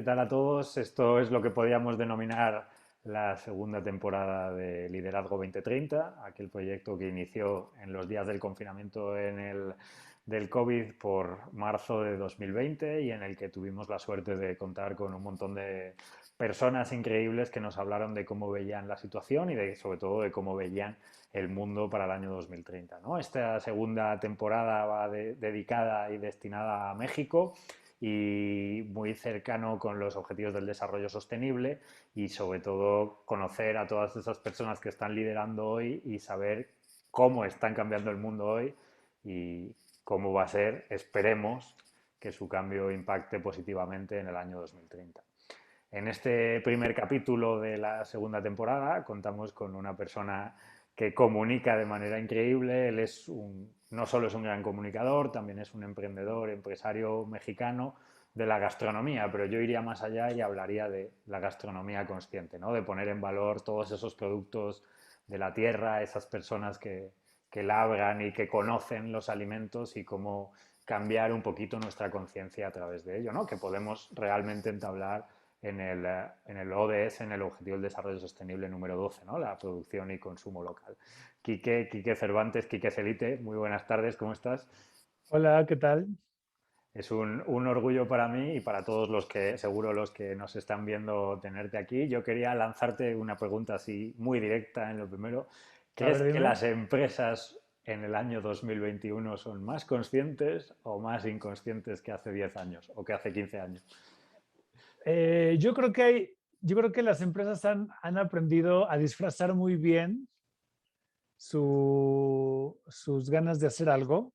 tal a todos? Esto es lo que podríamos denominar la segunda temporada de Liderazgo 2030, aquel proyecto que inició en los días del confinamiento del COVID por marzo de 2020 y en el que tuvimos la suerte de contar con un montón de personas increíbles que nos hablaron de cómo veían la situación y sobre todo de cómo veían el mundo para el año 2030, ¿no? Esta segunda temporada va dedicada y destinada a México y muy cercano con los objetivos del desarrollo sostenible y sobre todo conocer a todas esas personas que están liderando hoy y saber cómo están cambiando el mundo hoy y cómo va a ser, esperemos, que su cambio impacte positivamente en el año 2030. En este primer capítulo de la segunda temporada contamos con una persona que comunica de manera increíble. Él no solo es un gran comunicador, también es un emprendedor, empresario mexicano de la gastronomía, pero yo iría más allá y hablaría de la gastronomía consciente, ¿no? De poner en valor todos esos productos de la tierra, esas personas que labran y que conocen los alimentos y cómo cambiar un poquito nuestra conciencia a través de ello, ¿no? Que podemos realmente entablar en el ODS, en el Objetivo del Desarrollo Sostenible número 12, ¿no? La producción y consumo local. Quique Cervantes, Quique Celite, muy buenas tardes, ¿cómo estás? Hola, ¿qué tal? Es un orgullo para mí y para todos los que, seguro los que nos están viendo, tenerte aquí. Yo quería lanzarte una pregunta así muy directa en lo primero. A ¿Crees ver, que dime. las empresas en el año 2021 son más conscientes o más inconscientes que hace 10 años o que hace 15 años? Yo creo que las empresas han aprendido a disfrazar muy bien sus ganas de hacer algo.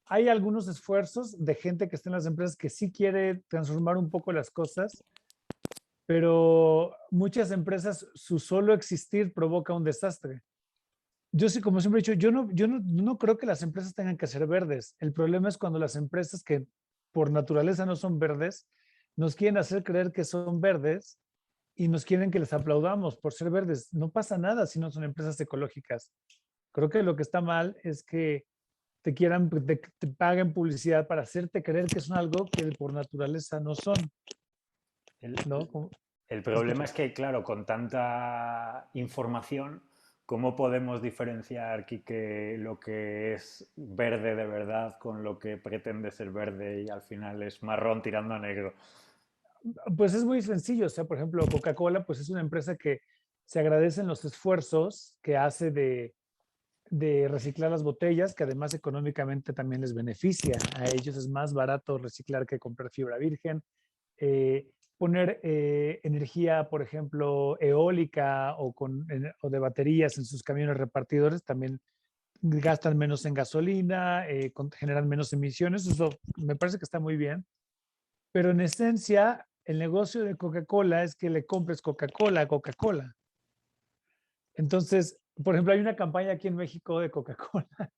Hay algunos esfuerzos de gente que está en las empresas que sí quiere transformar un poco las cosas, pero muchas empresas, su solo existir provoca un desastre. Yo sí, como siempre he dicho, yo no creo que las empresas tengan que ser verdes. El problema es cuando las empresas que por naturaleza no son verdes, nos quieren hacer creer que son verdes y nos quieren que les aplaudamos por ser verdes. No pasa nada si no son empresas ecológicas. Creo que lo que está mal es que te paguen publicidad para hacerte creer que son algo que por naturaleza no son, El, ¿no? Como, el te problema escucho. es que, claro, con tanta información, ¿cómo podemos diferenciar, Quique, lo que es verde de verdad con lo que pretende ser verde y al final es marrón tirando a negro? Pues es muy sencillo. O sea, por ejemplo, Coca-Cola, pues es una empresa que se agradecen los esfuerzos que hace de reciclar las botellas, que además económicamente también les beneficia. A ellos es más barato reciclar que comprar fibra virgen. Poner energía, por ejemplo, eólica o de baterías en sus camiones repartidores también gastan menos en gasolina, generan menos emisiones. Eso me parece que está muy bien. Pero en esencia, el negocio de Coca-Cola es que le compres Coca-Cola a Coca-Cola. Entonces, por ejemplo, hay una campaña aquí en México de Coca-Cola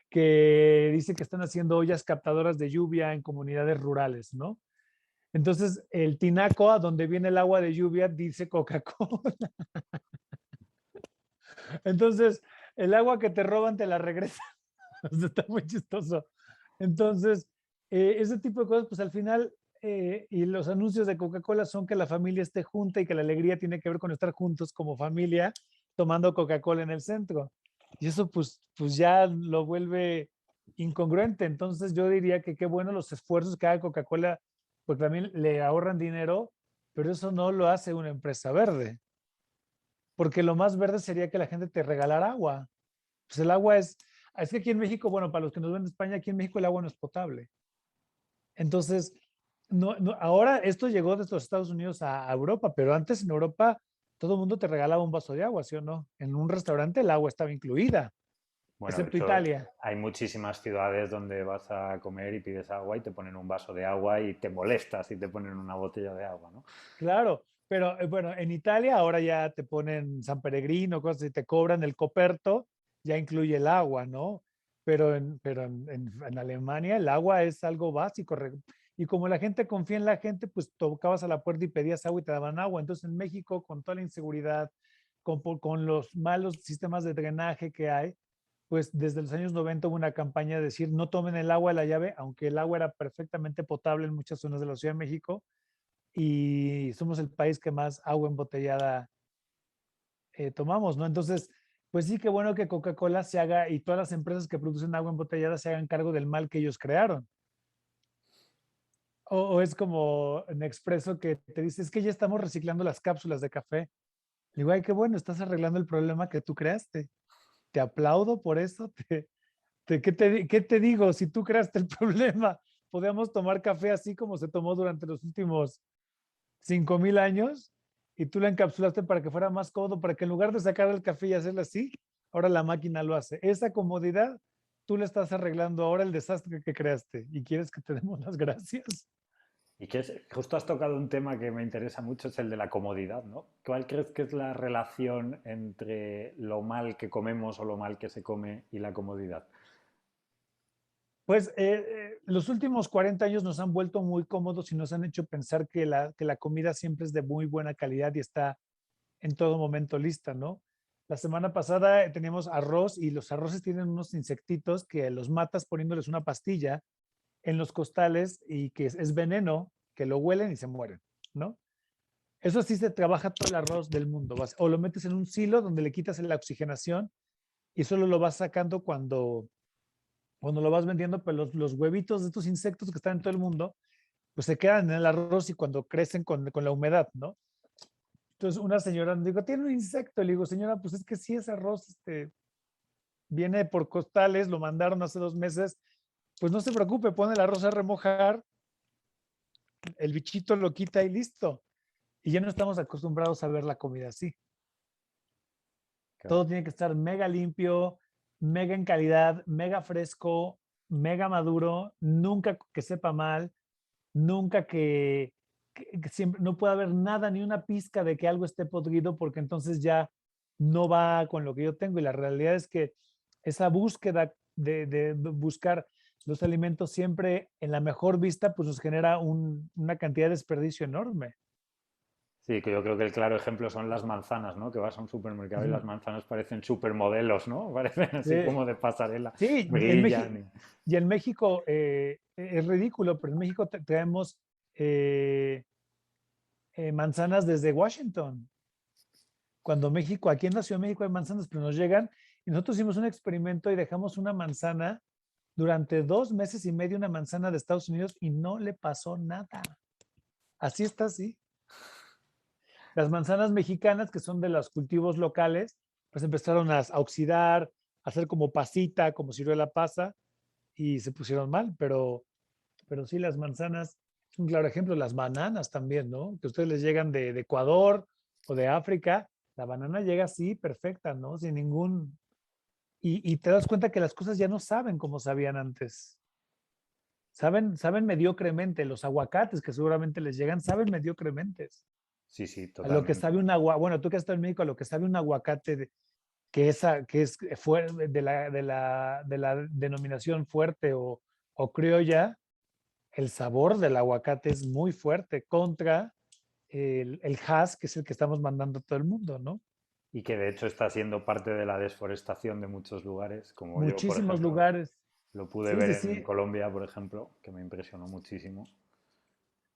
que dice que están haciendo ollas captadoras de lluvia en comunidades rurales, ¿no? Entonces, el tinaco a donde viene el agua de lluvia dice Coca-Cola. Entonces, el agua que te roban te la regresan. Está muy chistoso. Entonces, ese tipo de cosas, pues al final, y los anuncios de Coca-Cola son que la familia esté junta y que la alegría tiene que ver con estar juntos como familia tomando Coca-Cola en el centro. Y eso pues ya lo vuelve incongruente. Entonces yo diría que qué bueno los esfuerzos que haga Coca-Cola, porque también le ahorran dinero, pero eso no lo hace una empresa verde, porque lo más verde sería que la gente te regalara agua. Pues el agua es que aquí en México, bueno, para los que nos ven de España, aquí en México el agua no es potable. Entonces, ahora esto llegó desde los Estados Unidos a Europa, pero antes en Europa todo el mundo te regalaba un vaso de agua, ¿sí o no? En un restaurante el agua estaba incluida, Bueno, de excepto hecho, Italia. hay muchísimas ciudades donde vas a comer y pides agua y te ponen un vaso de agua y te molestas si te ponen una botella de agua, ¿no? Claro, pero bueno, en Italia ahora ya te ponen San Peregrino, cosas y te cobran el coperto, ya incluye el agua, ¿no? Pero en Alemania el agua es algo básico. Y como la gente confía en la gente, pues tocabas a la puerta y pedías agua y te daban agua. Entonces en México, con toda la inseguridad, con los malos sistemas de drenaje que hay, pues desde los años 90 hubo una campaña de decir no tomen el agua de la llave, aunque el agua era perfectamente potable en muchas zonas de la Ciudad de México y somos el país que más agua embotellada tomamos, ¿no? Entonces, pues sí, qué bueno que Coca-Cola se haga y todas las empresas que producen agua embotellada se hagan cargo del mal que ellos crearon. O es como Nespresso que te dice, es que ya estamos reciclando las cápsulas de café. Le digo, ay, qué bueno, estás arreglando el problema que tú creaste. Te aplaudo por eso. ¿Qué te digo? Si tú creaste el problema, podemos tomar café así como se tomó durante los últimos 5,000 años y tú la encapsulaste para que fuera más cómodo, para que en lugar de sacar el café y hacerlo así, ahora la máquina lo hace. Esa comodidad, tú le estás arreglando ahora el desastre que creaste y quieres que te demos las gracias. Y que justo has tocado un tema que me interesa mucho, es el de la comodidad, ¿no? ¿Cuál crees que es la relación entre lo mal que comemos o lo mal que se come y la comodidad? Pues los últimos 40 años nos han vuelto muy cómodos y nos han hecho pensar que la comida siempre es de muy buena calidad y está en todo momento lista, ¿no? La semana pasada teníamos arroz y los arroces tienen unos insectitos que los matas poniéndoles una pastilla en los costales y que es veneno, que lo huelen y se mueren, ¿no? Eso sí se trabaja todo el arroz del mundo. O lo metes en un silo donde le quitas la oxigenación y solo lo vas sacando cuando lo vas vendiendo, pues los huevitos de estos insectos que están en todo el mundo, pues se quedan en el arroz y cuando crecen con la humedad, ¿no? Entonces una señora me dijo, tiene un insecto. Le digo, señora, pues es que sí es arroz, viene por costales, lo mandaron hace 2 meses. Pues no se preocupe, pone el arroz a remojar, el bichito lo quita y listo. Y ya no estamos acostumbrados a ver la comida así. Claro. Todo tiene que estar mega limpio, mega en calidad, mega fresco, mega maduro, nunca que sepa mal, nunca que siempre, no puede haber nada, ni una pizca de que algo esté podrido, porque entonces ya no va con lo que yo tengo. Y la realidad es que esa búsqueda de buscar los alimentos siempre en la mejor vista, pues nos genera una cantidad de desperdicio enorme. Sí, que yo creo que el claro ejemplo son las manzanas, ¿no? Que vas a un supermercado y las manzanas parecen supermodelos, ¿no? Parecen así Sí, como de pasarela, sí, brillan. Y en México es ridículo, pero en México traemos eh, manzanas desde Washington. Cuando México, aquí en la Ciudad de México hay manzanas, pero nos llegan y nosotros hicimos un experimento y dejamos una manzana durante 2 meses y medio, una manzana de Estados Unidos y no le pasó nada. Así está, así. Las manzanas mexicanas, que son de los cultivos locales, pues empezaron a oxidar, a hacer como pasita, como ciruela pasa, y se pusieron mal, pero sí las manzanas, es un claro ejemplo, las bananas también, ¿no? Que ustedes les llegan de Ecuador o de África, la banana llega así, perfecta, ¿no? Sin ningún... Y te das cuenta que las cosas ya no saben como sabían antes. Saben mediocremente. Los aguacates que seguramente les llegan, saben mediocrementes. Sí, sí, A lo que totalmente. sabe un agua, bueno, tú que estás en México, a lo que sabe un aguacate que es de la denominación fuerte o criolla, el sabor del aguacate es muy fuerte contra el Hass, que es el que estamos mandando a todo el mundo, ¿no? Y que de hecho está siendo parte de la desforestación de muchos lugares, como yo, por Muchísimos ejemplo, lugares. lo pude Sí, ver sí, en sí. Colombia, por ejemplo, que me impresionó muchísimo.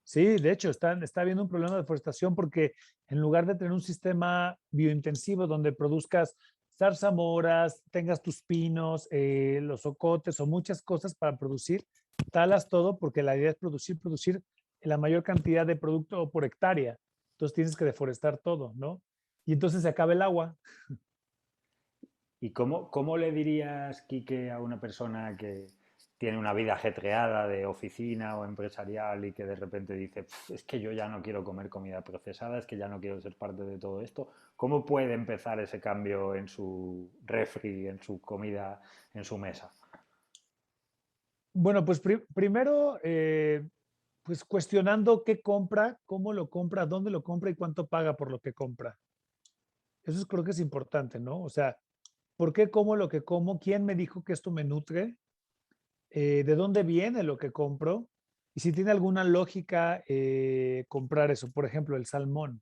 Sí, de hecho, está habiendo un problema de deforestación porque en lugar de tener un sistema biointensivo donde produzcas zarzamoras, tengas tus pinos, los ocotes o muchas cosas para producir, talas todo porque la idea es producir la mayor cantidad de producto por hectárea. Entonces tienes que deforestar todo, ¿no? Y entonces se acaba el agua. ¿Y cómo le dirías, Quique, a una persona que tiene una vida ajetreada de oficina o empresarial y que de repente dice, es que yo ya no quiero comer comida procesada, es que ya no quiero ser parte de todo esto? ¿Cómo puede empezar ese cambio en su refri, en su comida, en su mesa? Bueno, pues primero, pues cuestionando qué compra, cómo lo compra, dónde lo compra y cuánto paga por lo que compra. Creo que es importante, ¿no? O sea, ¿por qué como lo que como? ¿Quién me dijo que esto me nutre? ¿De dónde viene lo que compro? Y si tiene alguna lógica comprar eso. Por ejemplo, el salmón.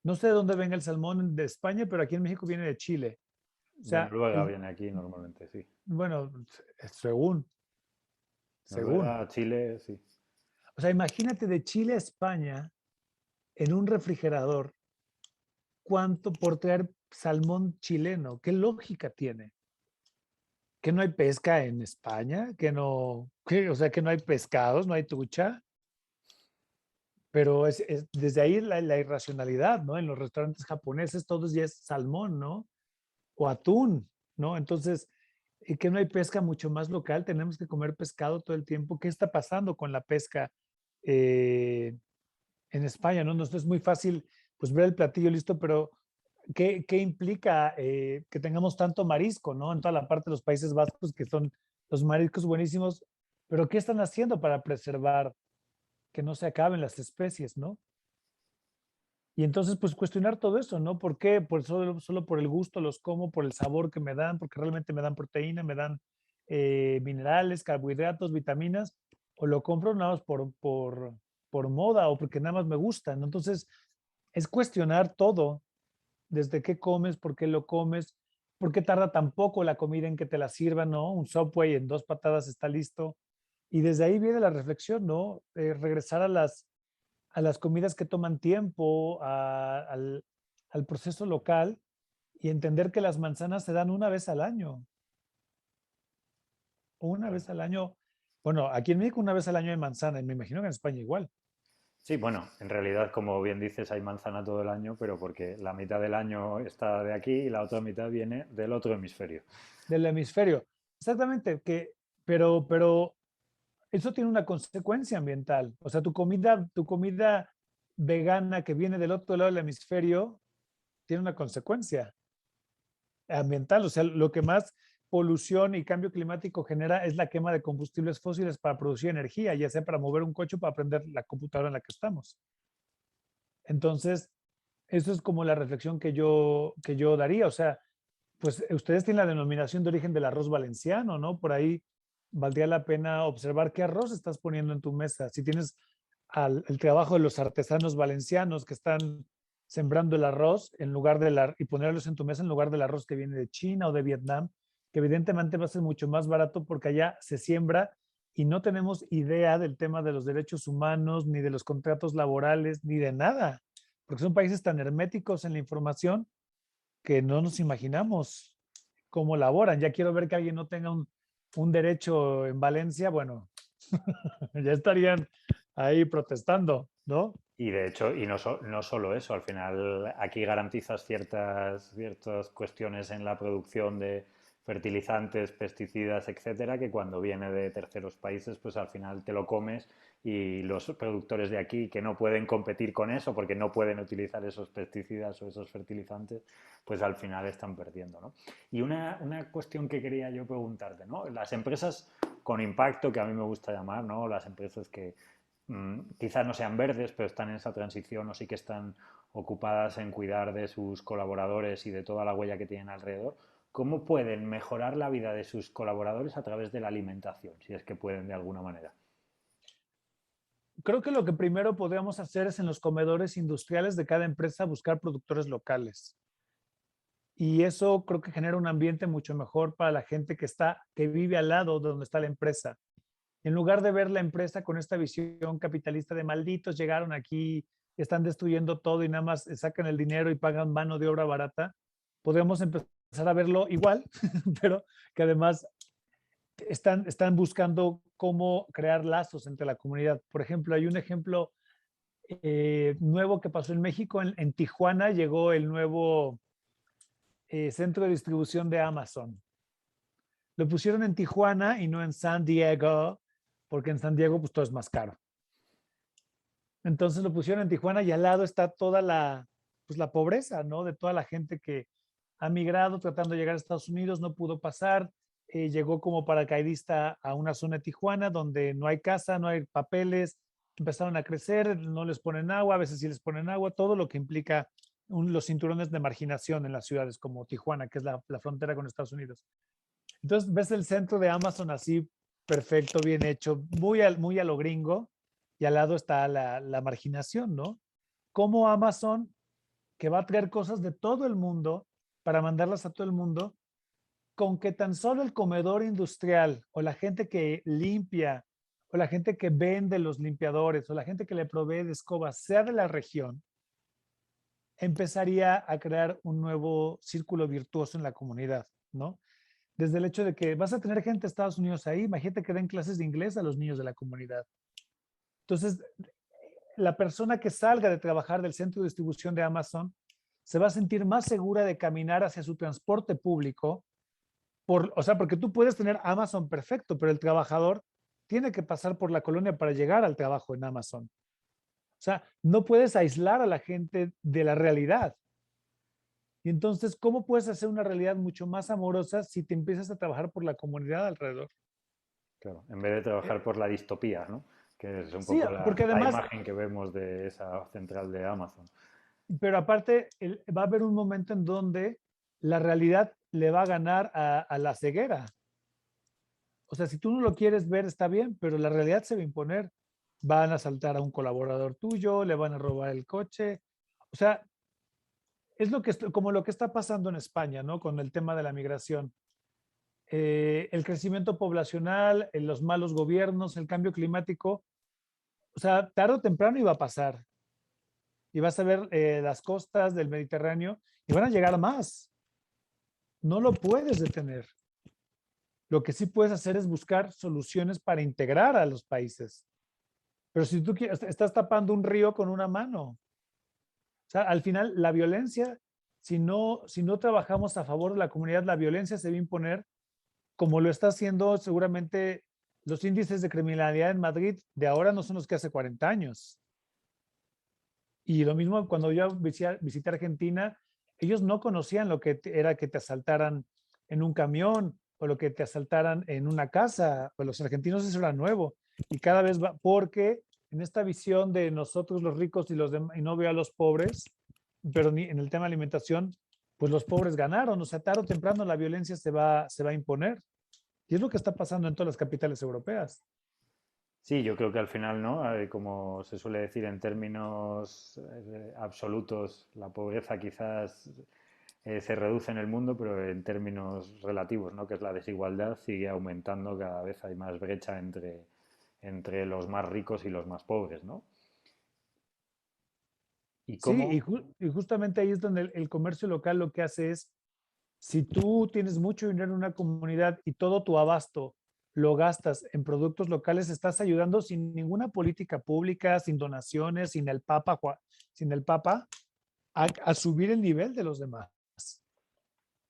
No sé de dónde venga el salmón de España, pero aquí en México viene de Chile. O De sea, Noruega viene aquí normalmente, sí. bueno, según, según. Noruega, Chile, sí. O sea, imagínate de Chile a España en un refrigerador, ¿cuánto por traer salmón chileno? ¿Qué lógica tiene? ¿Que no hay pesca en España? ¿Que no, o sea, que no hay pescados, no hay trucha? Pero desde ahí la irracionalidad, ¿no? En los restaurantes japoneses todos ya es salmón, ¿no? O atún, ¿no? Entonces, que no hay pesca mucho más local, tenemos que comer pescado todo el tiempo. ¿Qué está pasando con la pesca eh, en España, no? No es muy fácil, pues, ver el platillo listo, pero ¿qué implica que tengamos tanto marisco, no? En toda la parte de los Países Vascos, que son los mariscos buenísimos, pero ¿qué están haciendo para preservar que no se acaben las especies, no? Y entonces, pues cuestionar todo eso, ¿no? ¿Por qué? Por solo por el gusto los como, por el sabor que me dan, porque realmente me dan proteína, me dan minerales, carbohidratos, vitaminas, o lo compro nada más por moda o porque nada más me gusta, ¿no? Entonces, es cuestionar todo, desde qué comes, por qué lo comes, por qué tarda tan poco la comida en que te la sirvan, ¿no? Un Subway en 2 patadas está listo. Y desde ahí viene la reflexión, ¿no? Regresar a las comidas que toman tiempo, al proceso local y entender que las manzanas se dan una vez al año. Una Claro. vez al año. Bueno, aquí en México una vez al año hay manzana y me imagino que en España igual. Sí, bueno, en realidad, como bien dices, hay manzana todo el año, pero porque la mitad del año está de aquí y la otra mitad viene del otro hemisferio. Del hemisferio. Exactamente, pero eso tiene una consecuencia ambiental. O sea, tu comida vegana que viene del otro lado del hemisferio tiene una consecuencia ambiental. O sea, lo que más polución y cambio climático genera es la quema de combustibles fósiles para producir energía, ya sea para mover un coche o para prender la computadora en la que estamos. Entonces, eso es como la reflexión que yo daría. O sea, pues ustedes tienen la denominación de origen del arroz valenciano, ¿no? Por ahí valdría la pena observar qué arroz estás poniendo en tu mesa. Si tienes el trabajo de los artesanos valencianos que están sembrando el arroz en lugar y ponerlos en tu mesa en lugar del arroz que viene de China o de Vietnam, que evidentemente va a ser mucho más barato porque allá se siembra y no tenemos idea del tema de los derechos humanos, ni de los contratos laborales, ni de nada, porque son países tan herméticos en la información que no nos imaginamos cómo laboran. Ya quiero ver que alguien no tenga un derecho en Valencia, bueno, ya estarían ahí protestando, ¿no? Y de hecho, y no, no solo eso, al final aquí garantizas ciertas cuestiones en la producción de fertilizantes, pesticidas, etcétera, que cuando viene de terceros países, pues al final te lo comes y los productores de aquí que no pueden competir con eso porque no pueden utilizar esos pesticidas o esos fertilizantes, pues al final están perdiendo, ¿no? Y una cuestión que quería yo preguntarte, ¿no? Las empresas con impacto, que a mí me gusta llamar, ¿no? Las empresas que quizás no sean verdes, pero están en esa transición o sí que están ocupadas en cuidar de sus colaboradores y de toda la huella que tienen alrededor. ¿Cómo pueden mejorar la vida de sus colaboradores a través de la alimentación, si es que pueden de alguna manera? Creo que lo que primero podríamos hacer es en los comedores industriales de cada empresa buscar productores locales. Y eso creo que genera un ambiente mucho mejor para la gente que vive al lado de donde está la empresa. En lugar de ver la empresa con esta visión capitalista de malditos, llegaron aquí, están destruyendo todo y nada más sacan el dinero y pagan mano de obra barata, podemos empezar a verlo igual, pero que además están buscando cómo crear lazos entre la comunidad. Por ejemplo, hay un ejemplo nuevo que pasó en México. En Tijuana llegó el nuevo centro de distribución de Amazon. Lo pusieron en Tijuana y no en San Diego, porque en San Diego pues todo es más caro. Entonces lo pusieron en Tijuana y al lado está toda la pobreza, ¿no? De toda la gente que ha migrado tratando de llegar a Estados Unidos, no pudo pasar, llegó como paracaidista a una zona de Tijuana donde no hay casa, no hay papeles, empezaron a crecer, no les ponen agua, a veces sí les ponen agua, todo lo que implica los cinturones de marginación en las ciudades como Tijuana, que es la frontera con Estados Unidos. Entonces ves el centro de Amazon así, perfecto, bien hecho, muy a lo gringo, y al lado está la marginación, ¿no? Como Amazon, que va a traer cosas de todo el mundo para mandarlas a todo el mundo, con que tan solo el comedor industrial o la gente que limpia o la gente que vende los limpiadores, o la gente que le provee de escobas, sea de la región, empezaría a crear un nuevo círculo virtuoso en la comunidad, ¿no? Desde el hecho de que vas a tener gente de Estados Unidos ahí, imagínate que den clases de inglés a los niños de la comunidad. Entonces, la persona que salga de trabajar del centro de distribución de Amazon se va a sentir más segura de caminar hacia su transporte público, o sea, porque tú puedes tener Amazon perfecto, pero el trabajador tiene que pasar por la colonia para llegar al trabajo en Amazon. O sea, no puedes aislar a la gente de la realidad. Y entonces, ¿cómo puedes hacer una realidad mucho más amorosa si te empiezas a trabajar por la comunidad alrededor? Claro, en vez de trabajar por la distopía, ¿no? Que es un Sí, poco porque la además, imagen que vemos de esa central de Amazon. pero aparte, va a haber un momento en donde la realidad le va a ganar a la ceguera. O sea, si tú no lo quieres ver, está bien, pero la realidad se va a imponer. Van a asaltar a un colaborador tuyo, le van a robar el coche. O sea, es lo que como lo que está pasando en España, ¿no? Con el tema de la migración. El crecimiento poblacional, los malos gobiernos, el cambio climático. O sea, tarde o temprano iba a pasar. Y vas a ver las costas del Mediterráneo y van a llegar más. No lo puedes detener. Lo que sí puedes hacer es buscar soluciones para integrar a los países. Pero si tú quieres, estás tapando un río con una mano. O sea, al final, la violencia, si no trabajamos a favor de la comunidad, la violencia se va a imponer como lo está haciendo seguramente los índices de criminalidad en Madrid de ahora no son los que hace 40 años. Y lo mismo cuando yo visité Argentina, ellos no conocían lo que era que te asaltaran en un camión o lo que te asaltaran en una casa. Pues los argentinos eso era nuevo. Y cada vez va, porque en esta visión de nosotros los ricos y no veo a los pobres, pero ni en el tema de alimentación, pues los pobres ganaron. O sea, tarde o temprano la violencia se va a imponer. Y es lo que está pasando en todas las capitales europeas. Sí, yo creo que al final, ¿no? Como se suele decir en términos absolutos, la pobreza quizás se reduce en el mundo, pero en términos relativos, ¿no? Que es la desigualdad, sigue aumentando, cada vez hay más brecha entre los más ricos y los más pobres, ¿no? Y Sí, y, cómo, y justamente ahí es donde el comercio local lo que hace es, si tú tienes mucho dinero en una comunidad y todo tu abasto lo gastas en productos locales, estás ayudando sin ninguna política pública, sin donaciones, sin el Papa, a subir el nivel de los demás.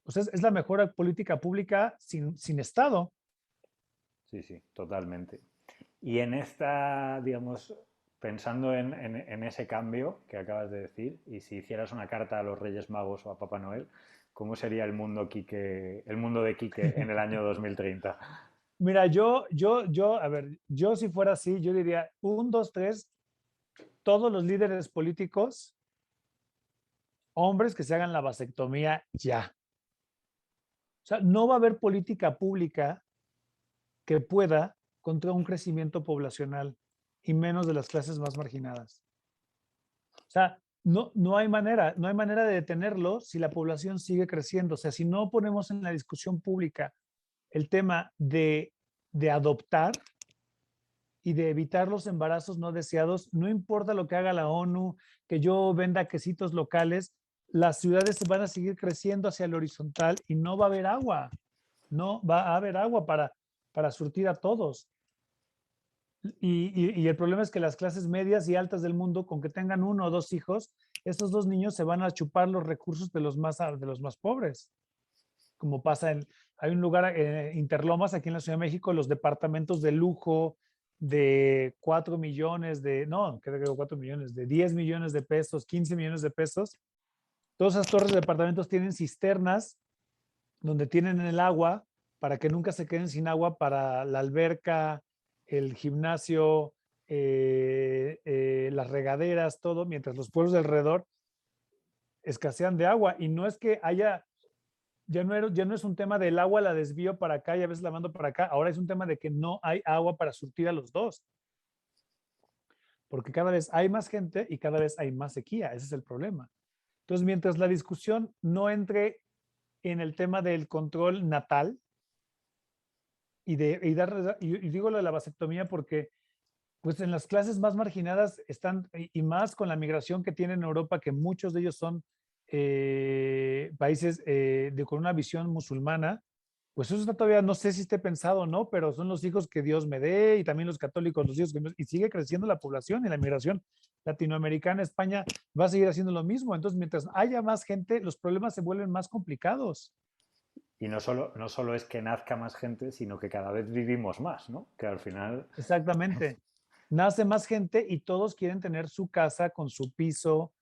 O sea, es la mejor política pública sin Estado. sí, sí, totalmente. Y en esta, digamos, pensando en ese cambio que acabas de decir, y si hicieras una carta a los Reyes Magos o a Papá Noel, ¿cómo sería el mundo de Quique en el año 2030? Mira, a ver, yo si fuera así, yo diría, un, dos, tres, todos los líderes políticos, hombres que se hagan la vasectomía ya. O sea, no va a haber política pública que pueda contra un crecimiento poblacional y menos de las clases más marginadas. O sea, no hay manera de detenerlo si la población sigue creciendo. O sea, si no ponemos en la discusión pública el tema de adoptar y de evitar los embarazos no deseados, no importa lo que haga la ONU, que yo venda quesitos locales, las ciudades van a seguir creciendo hacia el horizontal y no va a haber agua. No va a haber agua para surtir a todos. Y el problema es que las clases medias y altas del mundo, con que tengan uno o dos hijos, esos dos niños se van a chupar los recursos de los más pobres. Como pasa hay un lugar, Interlomas, aquí en la Ciudad de México, los departamentos de lujo de 4 millones no, creo que 4 millones, de 10 millones de pesos, 15 millones de pesos. Todas esas torres de departamentos tienen cisternas donde tienen el agua para que nunca se queden sin agua para la alberca, el gimnasio, las regaderas, todo, mientras los pueblos de alrededor escasean de agua. Y no es que ya no es un tema del agua la desvío para acá y a veces la mando para acá, ahora es un tema de que no hay agua para surtir a los dos, porque cada vez hay más gente y cada vez hay más sequía, ese es el problema. Entonces, mientras la discusión no entre en el tema del control natal, y digo lo de la vasectomía porque pues en las clases más marginadas están, y más con la migración que tienen en Europa, que muchos de ellos son países con una visión musulmana, pues eso está todavía, no sé si esté pensado o no, pero son los hijos que Dios me dé y también los católicos, los hijos que y sigue creciendo la población y la migración latinoamericana, España va a seguir haciendo lo mismo. Entonces, mientras haya más gente, los problemas se vuelven más complicados. Y no solo es que nazca más gente, sino que cada vez vivimos más, ¿no? Que al final, Exactamente. Nace más gente y todos quieren tener su casa con su piso,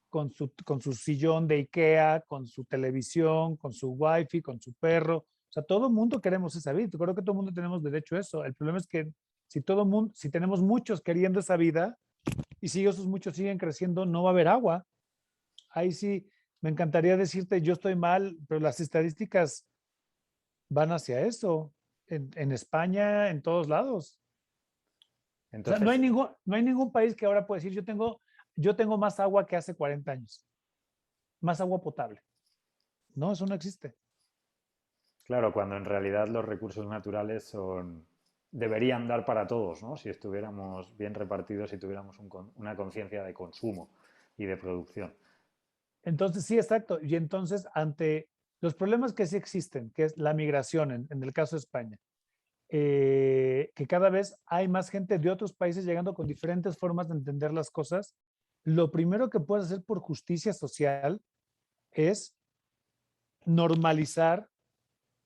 con su sillón de IKEA, con su televisión, con su wifi, con su perro. O sea, todo el mundo queremos esa vida. Yo creo que todo el mundo tenemos derecho a eso. El problema es que si todo mundo, si tenemos muchos queriendo esa vida y si esos muchos siguen creciendo, no va a haber agua. Ahí sí, me encantaría decirte, yo estoy mal, pero las estadísticas van hacia eso. En España, en todos lados. O sea, entonces, no hay ningún país que ahora pueda decir, yo tengo más agua que hace 40 años, más agua potable. No, eso no existe. claro, cuando en realidad los recursos naturales deberían dar para todos, ¿no? Si estuviéramos bien repartidos y tuviéramos una conciencia de consumo y de producción. Entonces, sí, exacto. Y entonces, ante los problemas que sí existen, que es la migración en el caso de España, que cada vez hay más gente de otros países llegando con diferentes formas de entender las cosas, lo primero que puedes hacer por justicia social es normalizar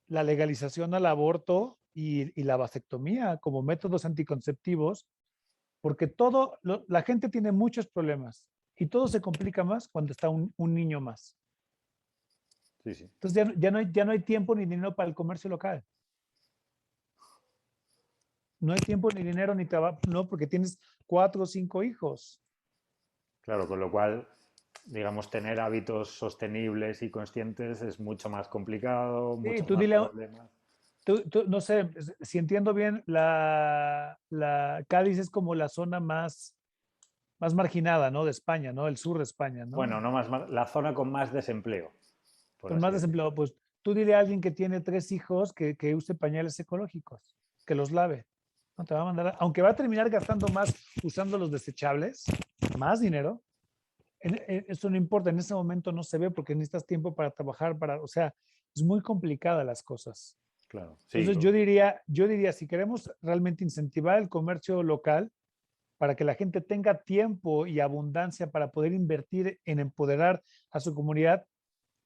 la legalización al aborto y la vasectomía como métodos anticonceptivos, porque la gente tiene muchos problemas y todo se complica más cuando está un niño más. Sí, sí. Entonces ya no hay tiempo ni dinero para el comercio local. No hay tiempo ni dinero ni trabajo, no, porque tienes 4 o 5 hijos. Claro, con lo cual, digamos, tener hábitos sostenibles y conscientes es mucho más complicado, Sí, muchos tú más dile, problemas. no sé, si entiendo bien, la Cádiz es como la zona más marginada, ¿no? De España, ¿no? El sur de España, ¿no? Bueno, no más, la zona con más desempleo, por Con así más decirlo. desempleado, pues tú dile a alguien que tiene 3 hijos que use pañales ecológicos, que los lave. No te va a mandar, aunque va a terminar gastando más usando los desechables, más dinero. Eso no importa, en ese momento no se ve porque necesitas tiempo para trabajar, o sea, es muy complicada las cosas. Claro, sí, Entonces yo diría, si queremos realmente incentivar el comercio local para que la gente tenga tiempo y abundancia para poder invertir en empoderar a su comunidad,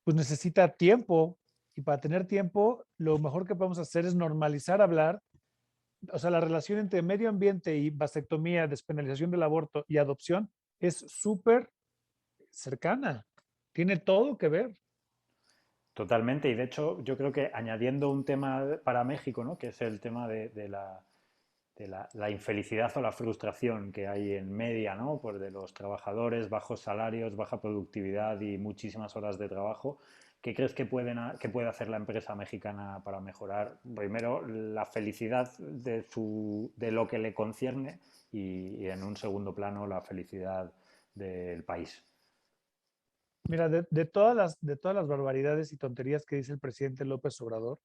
pues necesita tiempo. Y para tener tiempo, lo mejor que podemos hacer es normalizar hablar, o sea, la relación entre medio ambiente y vasectomía, despenalización del aborto y adopción es súper cercana. Tiene todo que ver. totalmente. Y de hecho, yo creo que añadiendo un tema para México, ¿no? Que es el tema de la infelicidad o la frustración que hay en media, ¿no? Pues de los trabajadores, bajos salarios, baja productividad y muchísimas horas de trabajo. ¿Qué crees que puede hacer la empresa mexicana para mejorar, primero, la felicidad de lo que le concierne y en un segundo plano la felicidad del país? Mira, de todas las barbaridades y tonterías que dice el presidente López Obrador,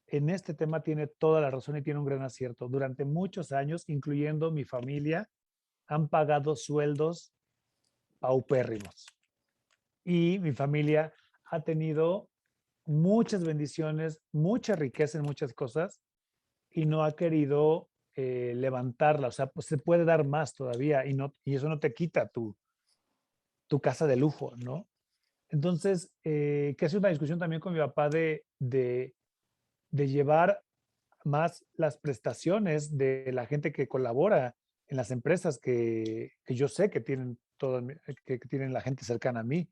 en este tema tiene toda la razón y tiene un gran acierto. Durante muchos años, incluyendo mi familia, han pagado sueldos paupérrimos. Y mi familia ha tenido muchas bendiciones, mucha riqueza en muchas cosas y no ha querido levantarla. O sea, pues se puede dar más todavía y eso no te quita tu casa de lujo, ¿no? Entonces, que es una discusión también con mi papá de llevar más las prestaciones de la gente que colabora en las empresas que yo sé que tienen que tienen la gente cercana a mí,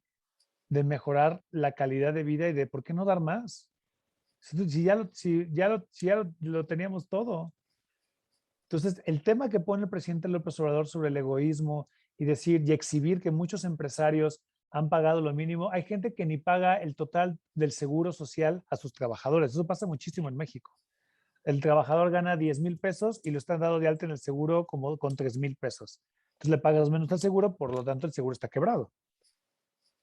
de mejorar la calidad de vida y de por qué no dar más. Si ya lo teníamos todo. Entonces, el tema que pone el presidente López Obrador sobre el egoísmo y decir y exhibir que muchos empresarios han pagado lo mínimo, hay gente que ni paga el total del seguro social a sus trabajadores. Eso pasa muchísimo en México. El trabajador gana 10,000 pesos y lo están dando de alta en el seguro como con 3,000 pesos. Entonces le pagas menos al seguro, por lo tanto el seguro está quebrado.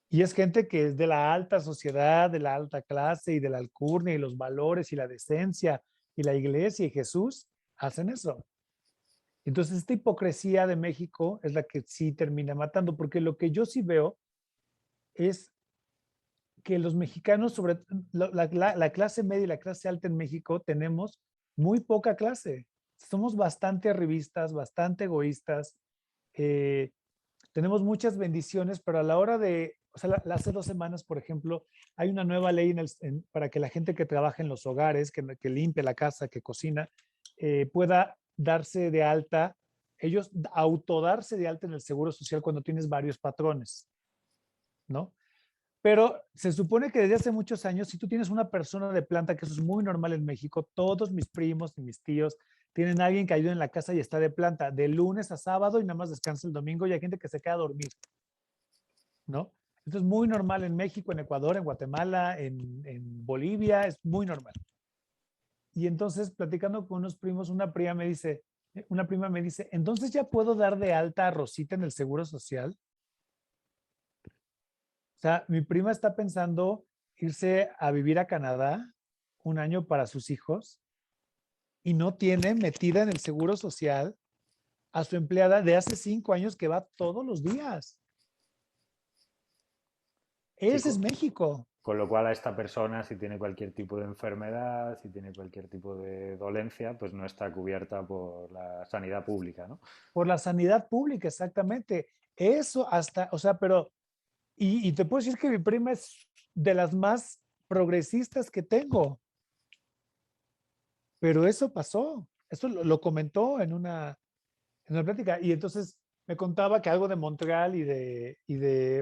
Y es gente que es de la alta sociedad, de la alta clase y de la alcurnia y los valores y la decencia y la iglesia y Jesús hacen eso. Entonces, esta hipocresía de México es la que sí termina matando, porque lo que yo sí veo es que los mexicanos, sobre la clase media y la clase alta en México, tenemos muy poca clase. Somos bastante arribistas, bastante egoístas. eh, Tenemos muchas bendiciones, pero a la hora de, o sea, hace 2 semanas, por ejemplo, hay una nueva ley para que la gente que trabaja en los hogares, que limpia la casa, que cocina, pueda darse de alta, ellos autodarse de alta en el Seguro Social cuando tienes varios patrones, ¿no? Pero se supone que desde hace muchos años, si tú tienes una persona de planta, que eso es muy normal en México, todos mis primos y mis tíos tienen a alguien que ayuda en la casa y está de planta de lunes a sábado y nada más descansa el domingo y hay gente que se queda a dormir, ¿no? Esto es muy normal en México, en Ecuador, en Guatemala, en Bolivia, es muy normal. Y entonces, platicando con unos primos, una prima me dice, entonces ya puedo dar de alta a Rosita en el Seguro Social. O sea, mi prima está pensando irse a vivir a Canadá 1 año para sus hijos y no tiene metida en el Seguro Social a su empleada de hace 5 años que va todos los días. Sí, Ese es México. con lo cual a esta persona, si tiene cualquier tipo de enfermedad, si tiene cualquier tipo de dolencia, pues no está cubierta por la sanidad pública, ¿no? Por la sanidad pública, exactamente. Eso hasta, o sea, pero, y te puedo decir que mi prima es de las más progresistas que tengo, pero eso pasó. Eso lo comentó en una plática. Y entonces me contaba que algo de Montreal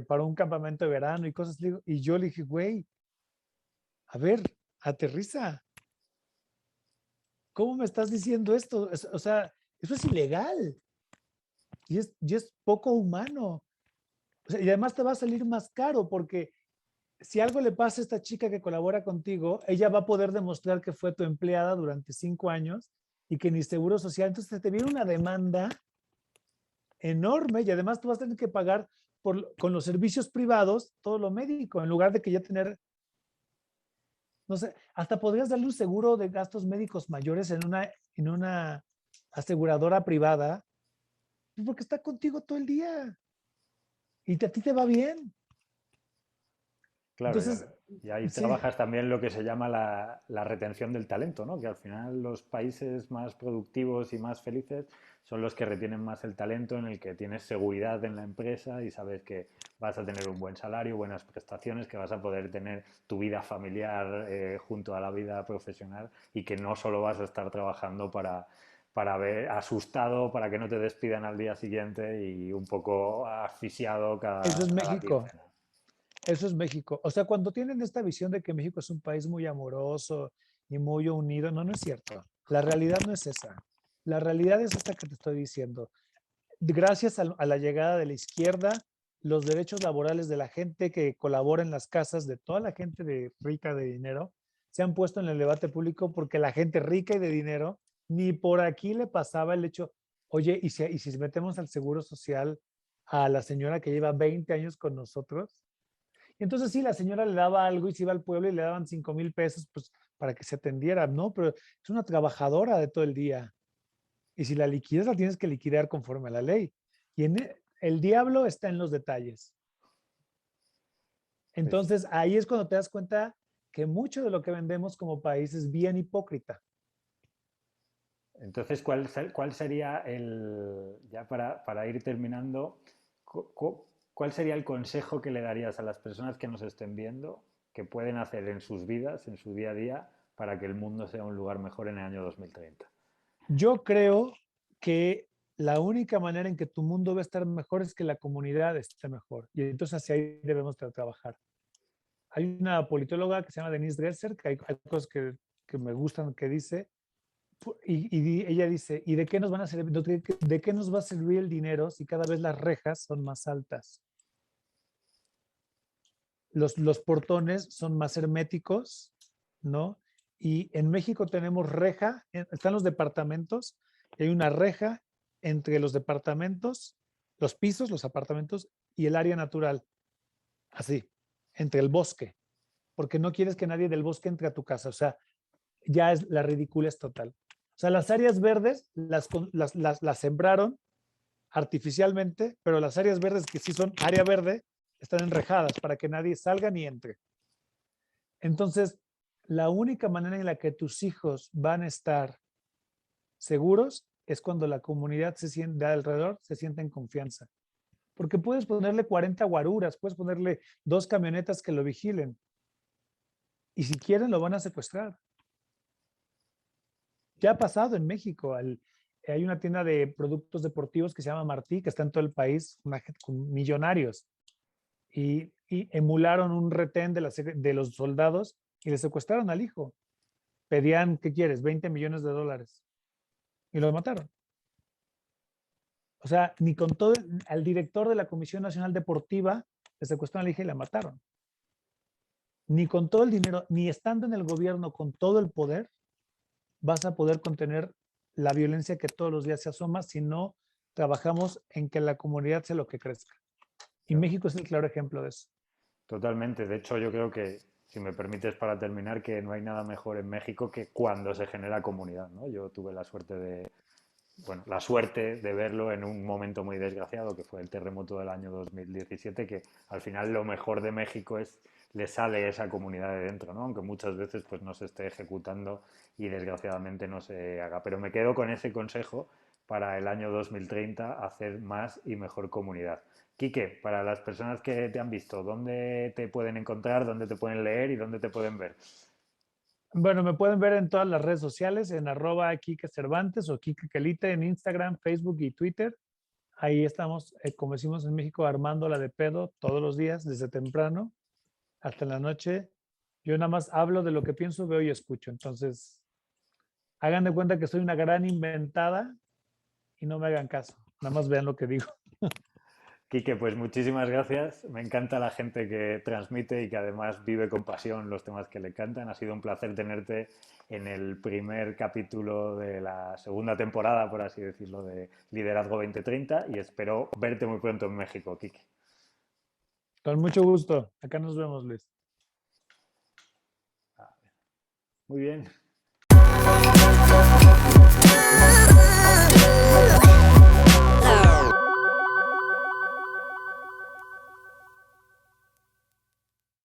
para un campamento de verano y cosas. Y yo le dije, güey, a ver, aterriza. ¿Cómo me estás diciendo esto? O sea, eso es ilegal y es poco humano. O sea, y además te va a salir más caro porque si algo le pasa a esta chica que colabora contigo, ella va a poder demostrar que fue tu empleada durante 5 años y que ni seguro social. Entonces te viene una demanda enorme y además tú vas a tener que pagar con los servicios privados todo lo médico, en lugar de que ya tener, no sé, hasta podrías darle un seguro de gastos médicos mayores en una aseguradora privada, porque está contigo todo el día y a ti te va bien. Claro, Entonces, y ahí sí, trabajas también lo que se llama la retención del talento, ¿no? Que al final los países más productivos y más felices son los que retienen más el talento, en el que tienes seguridad en la empresa y sabes que vas a tener un buen salario, buenas prestaciones, que vas a poder tener tu vida familiar junto a la vida profesional y que no solo vas a estar trabajando para ver asustado, para que no te despidan al día siguiente y un poco asfixiado eso es cada México. quincena. Eso es México. O sea, cuando tienen esta visión de que México es un país muy amoroso y muy unido, no, no es cierto. La realidad no es esa. La realidad es esta que te estoy diciendo. Gracias a la llegada de la izquierda, los derechos laborales de la gente que colabora en las casas, de toda la gente rica de dinero, se han puesto en el debate público porque la gente rica y de dinero ni por aquí le pasaba el hecho, oye, ¿y si metemos al Seguro Social a la señora que lleva 20 años con nosotros? Y entonces sí, la señora le daba algo y se iba al pueblo y le daban 5,000 pesos pues, para que se atendiera, ¿no? Pero es una trabajadora de todo el día. Y si la liquidas, la tienes que liquidar conforme a la ley. Y el diablo está en los detalles. Es- Entonces, ahí es cuando te das cuenta que mucho de lo que vendemos como país es bien hipócrita. Entonces, ¿cuál sería ya para ir terminando, cuál sería el consejo que le darías a las personas que nos estén viendo que pueden hacer en sus vidas, en su día a día, para que el mundo sea un lugar mejor en el año 2030? Yo creo que la única manera en que tu mundo va a estar mejor es que la comunidad esté mejor. Y entonces hacia ahí debemos trabajar. Hay una politóloga que se llama Denise Dresser, que hay cosas que me gustan que dice, y ella dice, ¿y de qué nos van a servir, de qué nos va a servir el dinero si cada vez las rejas son más altas? Los portones son más herméticos, ¿no? Y en México tenemos reja, están los departamentos, y hay una reja entre los departamentos, los pisos, los apartamentos y el área natural, así, entre el bosque, porque no quieres que nadie del bosque entre a tu casa. O sea, ya es la ridiculez total. O sea, las áreas verdes las sembraron artificialmente, pero las áreas verdes que sí son área verde están enrejadas para que nadie salga ni entre. Entonces, la única manera en la que tus hijos van a estar seguros es cuando la comunidad se siente de alrededor se siente en confianza. Porque puedes ponerle 40 guaruras, puedes ponerle 2 camionetas que lo vigilen. Y si quieren, lo van a secuestrar. Ya ha pasado en México. Hay una tienda de productos deportivos que se llama Martí, que está en todo el país, con millonarios. Y emularon un retén de los soldados y le secuestraron al hijo. Pedían, ¿qué quieres? 20 millones de dólares. Y lo mataron. O sea, ni con todo, al director de la Comisión Nacional Deportiva le secuestraron al hijo y la mataron. Ni con todo el dinero, ni estando en el gobierno con todo el poder, vas a poder contener la violencia que todos los días se asoma si no trabajamos en que la comunidad sea lo que crezca. Y México es el claro ejemplo de eso. Totalmente. De hecho, yo creo que, si me permites para terminar, que no hay nada mejor en México que cuando se genera comunidad, ¿no? Yo tuve la suerte de verlo en un momento muy desgraciado, que fue el terremoto del año 2017, que al final lo mejor de México le sale esa comunidad de dentro, ¿no? Aunque muchas veces pues no se esté ejecutando y desgraciadamente no se haga. Pero me quedo con ese consejo para el año 2030, hacer más y mejor comunidad. Quique, para las personas que te han visto, ¿dónde te pueden encontrar, dónde te pueden leer y dónde te pueden ver? Bueno, me pueden ver en todas las redes sociales, en @Quique Cervantes o Quique Quelite en Instagram, Facebook y Twitter. Ahí estamos, como decimos en México, armándola de pedo todos los días, desde temprano hasta en la noche. Yo nada más hablo de lo que pienso, veo y escucho. Entonces, hagan de cuenta que soy una gran inventada y no me hagan caso. Nada más vean lo que digo. Quique, pues muchísimas gracias. Me encanta la gente que transmite y que además vive con pasión los temas que le encantan. Ha sido un placer tenerte en el primer capítulo de la segunda temporada, por así decirlo, de Liderazgo 2030 y espero verte muy pronto en México, Quique. Con mucho gusto. Acá nos vemos, Luis. Muy bien.